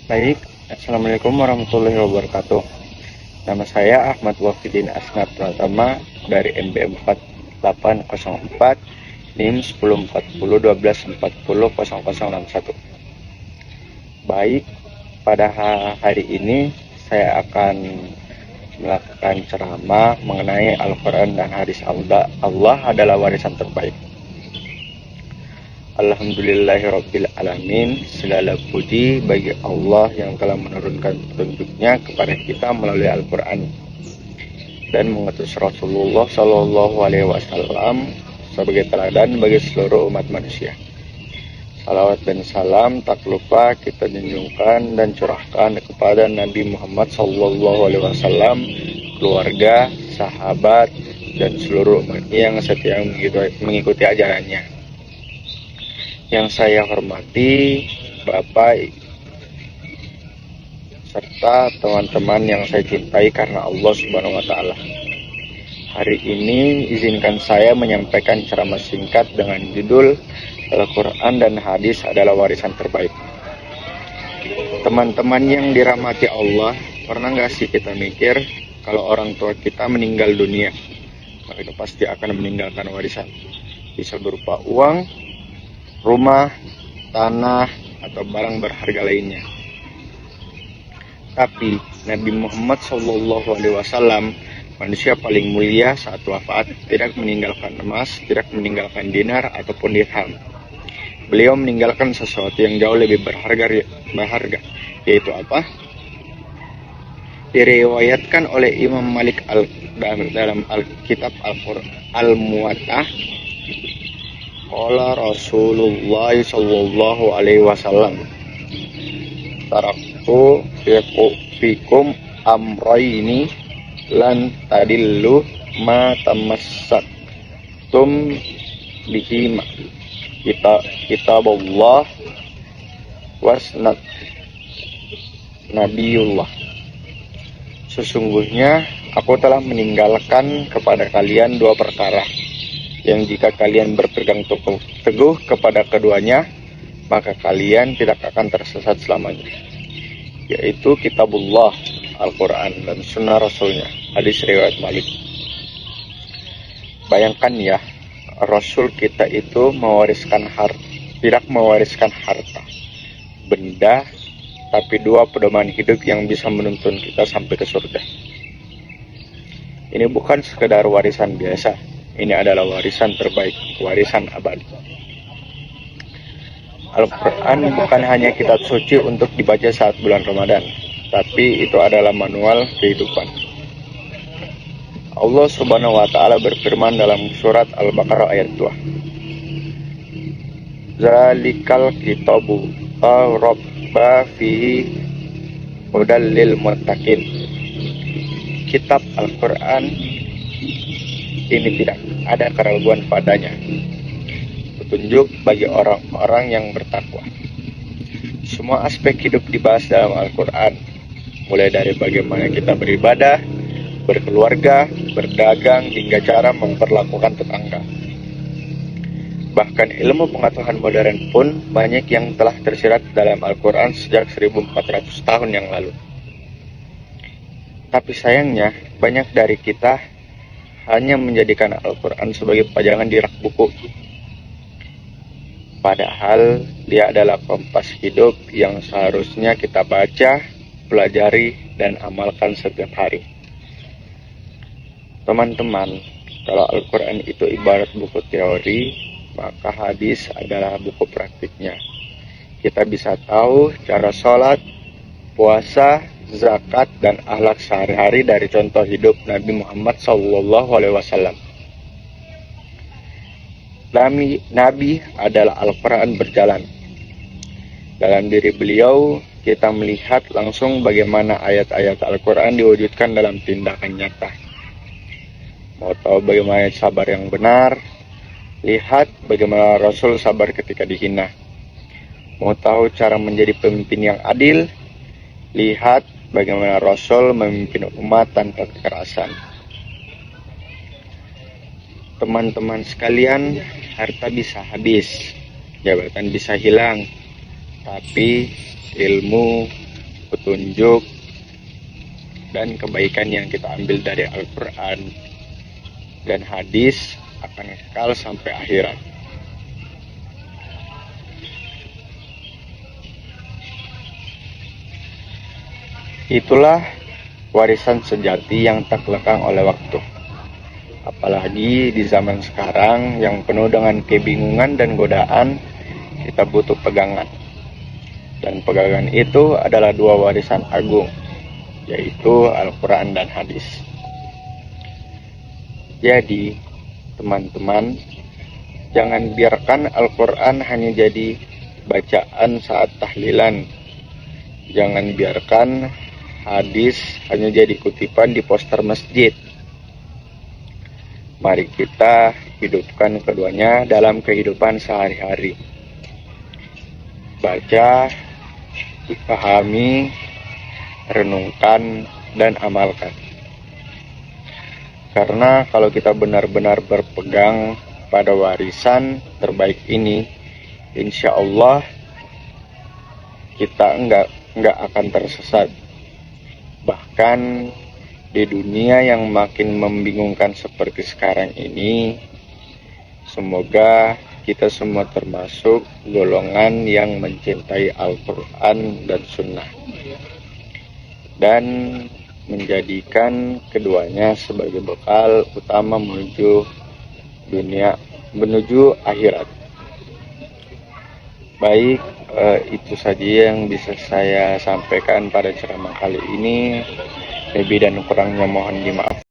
Baik, Assalamualaikum warahmatullahi wabarakatuh. Nama saya Ahmad Wafidin Asnab Pratama dari MBM 4804 NIM 104012400061. Baik, pada hari ini saya akan melakukan ceramah mengenai Al-Quran dan hadis Allah. Allah adalah warisan terbaik. Alhamdulillahirabbil alamin. Segala puji bagi Allah yang telah menurunkan petunjuknya kepada kita melalui Al-Quran dan mengutus Rasulullah Shallallahu Alaihi Wasallam sebagai teladan bagi seluruh umat manusia. Salawat dan salam tak lupa kita junjungkan dan curahkan kepada Nabi Muhammad Shallallahu Alaihi Wasallam, keluarga, sahabat, dan seluruh umatnya yang setia mengikuti ajarannya. Yang saya hormati Bapak serta teman-teman yang saya cintai karena Allah Subhanahu wa taala. Hari ini izinkan saya menyampaikan ceramah singkat dengan judul Al-Quran dan hadis adalah warisan terbaik. Teman-teman yang dirahmati Allah, pernah gak sih kita mikir kalau orang tua kita meninggal dunia, mereka pasti akan meninggalkan warisan. Bisa berupa uang, rumah, tanah, atau barang berharga lainnya. Tapi Nabi Muhammad SAW, manusia paling mulia saat wafat, tidak meninggalkan emas, tidak meninggalkan dinar ataupun dirham. Beliau meninggalkan sesuatu yang jauh lebih berharga, yaitu apa? Diriwayatkan oleh Imam Malik dalam Kitab Al-Muwattah, qala Rasulullah sallallahu alaihi wasallam, taraktu fikum amrayni lan tadillu ma tamassaktum bihima kitabullah wasnat Nabiullah. Sesungguhnya aku telah meninggalkan kepada kalian dua perkara yang jika kalian berpegang teguh kepada keduanya, maka kalian tidak akan tersesat selamanya, yaitu kitabullah, Al-Quran, dan sunnah Rasulnya. Hadis riwayat Malik. Bayangkan ya, Rasul kita itu tidak mewariskan harta, benda, tapi dua pedoman hidup yang bisa menuntun kita sampai ke surga. Ini bukan sekedar warisan biasa, ini adalah warisan terbaik, warisan abadi. Al-Quran bukan hanya kitab suci untuk dibaca saat bulan Ramadan, tapi itu adalah manual kehidupan. Allah Subhanahu wa taala berfirman dalam surat Al-Baqarah ayat 2. Zalikal kitabu rabba fihi hudal lil muttaqin. Kitab Al-Quran ini tidak ada keraguan padanya, petunjuk bagi orang-orang yang bertakwa. Semua aspek hidup dibahas dalam Al-Quran, mulai dari bagaimana kita beribadah, berkeluarga, berdagang, hingga cara memperlakukan tetangga. Bahkan ilmu pengetahuan modern pun banyak yang telah tersirat dalam Al-Quran sejak 1400 tahun yang lalu. Tapi sayangnya, banyak dari kita hanya menjadikan Al-Quran sebagai pajangan di rak buku. Padahal dia adalah kompas hidup yang seharusnya kita baca, pelajari, dan amalkan setiap hari. Teman-teman, kalau Al-Quran itu ibarat buku teori, maka hadis adalah buku praktiknya. Kita bisa tahu cara sholat, puasa, zakat, dan akhlak sehari-hari dari contoh hidup Nabi Muhammad SAW. Nabi adalah Al-Quran berjalan. Dalam diri beliau, kita melihat langsung bagaimana ayat-ayat Al-Quran diwujudkan dalam tindakan nyata. Mau tahu bagaimana sabar yang benar? Lihat bagaimana Rasul sabar ketika dihina. Mau tahu cara menjadi pemimpin yang adil? Lihat bagaimana Rasul memimpin umat tanpa kekerasan. Teman-teman sekalian, harta bisa habis, jabatan bisa hilang, tapi ilmu, petunjuk, dan kebaikan yang kita ambil dari Al-Quran dan hadis akan kekal sampai akhirat. Itulah warisan sejati yang tak lekang oleh waktu. Apalagi di zaman sekarang yang penuh dengan kebingungan dan godaan, kita butuh pegangan. Dan pegangan itu adalah dua warisan agung, yaitu Al-Quran dan hadis. Jadi, teman-teman, jangan biarkan Al-Quran hanya jadi bacaan saat tahlilan. Jangan biarkan hadis hanya jadi kutipan di poster masjid. Mari kita hidupkan keduanya dalam kehidupan sehari-hari. Baca, dipahami, renungkan, dan amalkan. Karena kalau kita benar-benar berpegang pada warisan terbaik ini, insya Allah kita enggak akan tersesat. Bahkan di dunia yang makin membingungkan seperti sekarang ini, semoga kita semua termasuk golongan yang mencintai Al-Quran dan Sunnah, dan menjadikan keduanya sebagai bekal utama menuju akhirat. Baik, itu saja yang bisa saya sampaikan pada ceramah kali ini. Lebih dan kurangnya mohon dimaaf.